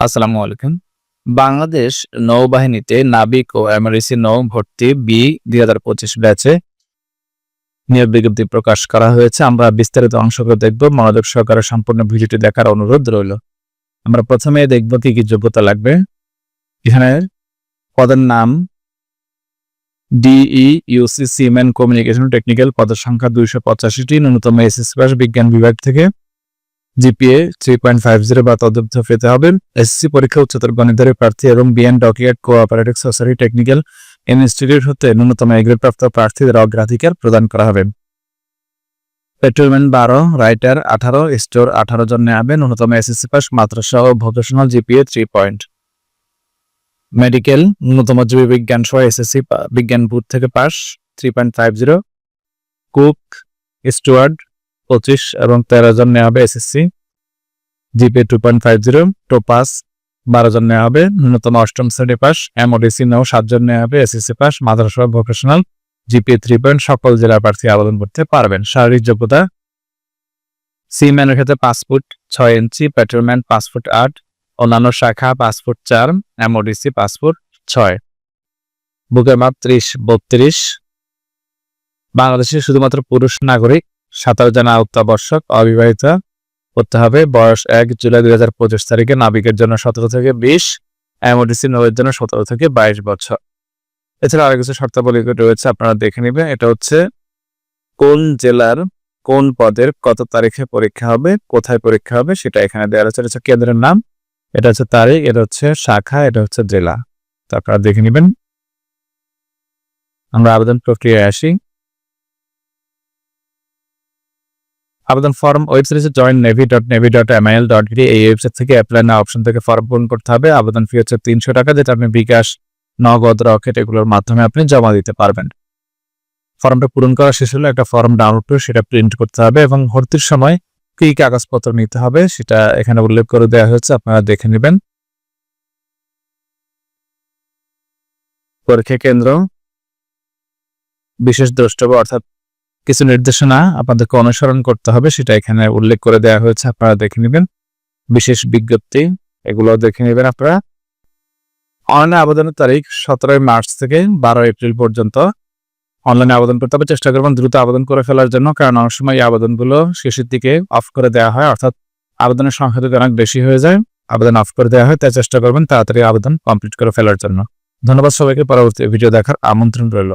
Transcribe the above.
আসসালামু আলাইকুম। বাংলাদেশ নৌবাহিনীতে নাবিক ও এমআরএসি নৌ ভর্তি বি 2025 ব্যাচে নিয়োগ বিজ্ঞপ্তি প্রকাশ করা হয়েছে। আমরা বিস্তারিত অংশগুলো দেখব। মনোযোগ সহকারে সম্পূর্ণ ভিডিওটি দেখার অনুরোধ রইল। আমরা প্রথমে দেখব কি কি যোগ্যতা লাগবে। এখানে পদের নাম ডিইউসি সিম্যান কমিউনিকেশন টেকনিক্যাল, পদের সংখ্যা 285টি, ন্যূনতম এসএসসি পাস বিজ্ঞান বিভাগ থেকে, জিপিএ 3.50 বা তদুর্ধ্ব পেতে হবে। এসএসসি পরীক্ষা উচ্চতর গণিতের প্রার্থী এবং বিএন ডকিয়েট কোঅপারেটিভ সোসাইটি টেকনিক্যাল ইনস্টিটিউট হতে ন্যূনতম এ গ্রেড প্রাপ্ত প্রার্থীদের অগ্রাধিকার প্রদান করা হবে। পেট্রোলম্যান 12, রাইটার 18, স্টোর 18 জন নেওয়া। ন্যূনতম এসএসসি পাস মাত্রা সহ ভোকেশনাল জিপিএ 3 পয়েন্ট। মেডিকেল ন্যূনতম জীববিজ্ঞান সহ এসএসসি বিজ্ঞান বুথ থেকে পাস 3.50। কুক, স্টুয়ার্ড 25 এবং 13 জন নেওয়া হবে এসএসসি, জিপিএ 2.50। টোপাস 12 জন নেওয়া হবে, ন্যূনতম অষ্টম শ্রেণী পাস। এমওডিসি নৌ 7 জন নেওয়া হবে, এসএসসি পাস, মাদ্রাসা ভোকেশনাল, জিপিএ 3 পয়েন্ট। সকল জেলার প্রার্থী আবেদন করতে পারবেন। শারীরিক যোগ্যতা সিম্যানের ক্ষেত্রে 5 ফুট 6 ইঞ্চি, পেট্রোলম্যান 5 ফুট 8, অন্যান্য শাখা 5 ফুট 4, এমওডিসি 5 ফুট 6। বুকের মাপ 30-32। বাংলাদেশের শুধুমাত্র পুরুষ নাগরিক, 17 জানা অত্যাবশ্যক, অবিবাহিত করতে হবে। বয়স 1 জুলাই 2025 তারিখে। নাবিকের জন্য 17 থেকে 20, এমওডিসি নৌয়ের জন্য 17 থেকে 22 বছর। এছাড়া আরো কিছু শর্তাবলী রয়েছে, আপনারা দেখে নেবেন। এটা হচ্ছে কোন জেলার কোন পদের কত তারিখে পরীক্ষা হবে, কোথায় পরীক্ষা হবে সেটা এখানে দেওয়া আছে। এটা হচ্ছে কেন্দ্রের নাম, এটা হচ্ছে তারিখ, এটা হচ্ছে শাখা, এটা হচ্ছে জেলা। তো আপনারা দেখে নেবেন। আমরা আবেদন প্রক্রিয়ায় আসি। আবেদন ফর্ম ওয়েবসাইট হচ্ছে joinnavy.navy.mil.gd। এই ওয়েবসাইট থেকে অ্যাপ্লাই নাও অপশন থেকে ফর্ম পূরণ করতে হবে। আবেদন ফি হচ্ছে 300 টাকা, যেটা আপনি বিকাশ, নগদ, রকেট এগুলোর মাধ্যমে আপনি জমা দিতে পারবেন। ফর্মটা পূরণ করা শেষ হলে একটা ফর্ম ডাউনলোড করে সেটা প্রিন্ট করতে হবে এবং ভর্তির সময় কি কাগজপত্র নিতে হবে সেটা এখানে উল্লেখ করে দেওয়া হয়েছে, আপনারা দেখে নেবেন। পরীক্ষা কেন্দ্র, বিশেষ দ্রষ্টব্য অর্থাৎ কিছু নির্দেশনা আপনাদেরকে অনুসরণ করতে হবে সেটা এখানে উল্লেখ করে দেওয়া হয়েছে, আপনারা দেখে নেবেন। বিশেষ বিজ্ঞপ্তি এগুলো দেখে নেবেন আপনারা। অনলাইনে আবেদনের তারিখ 17 মার্চ থেকে 12 এপ্রিল পর্যন্ত অনলাইনে আবেদন করতে হবে। চেষ্টা করবেন দ্রুত আবেদন করে ফেলার জন্য, কারণ অনেক সময় এই আবেদনগুলো শেষের দিকে অফ করে দেওয়া হয়, অর্থাৎ আবেদনের সংখ্যা যদি অনেক বেশি হয়ে যায় আবেদন অফ করে দেওয়া হয়। তাই চেষ্টা করবেন তাড়াতাড়ি আবেদন কমপ্লিট করে ফেলার জন্য। ধন্যবাদ সবাইকে। পরবর্তী ভিডিও দেখার আমন্ত্রণ রইল।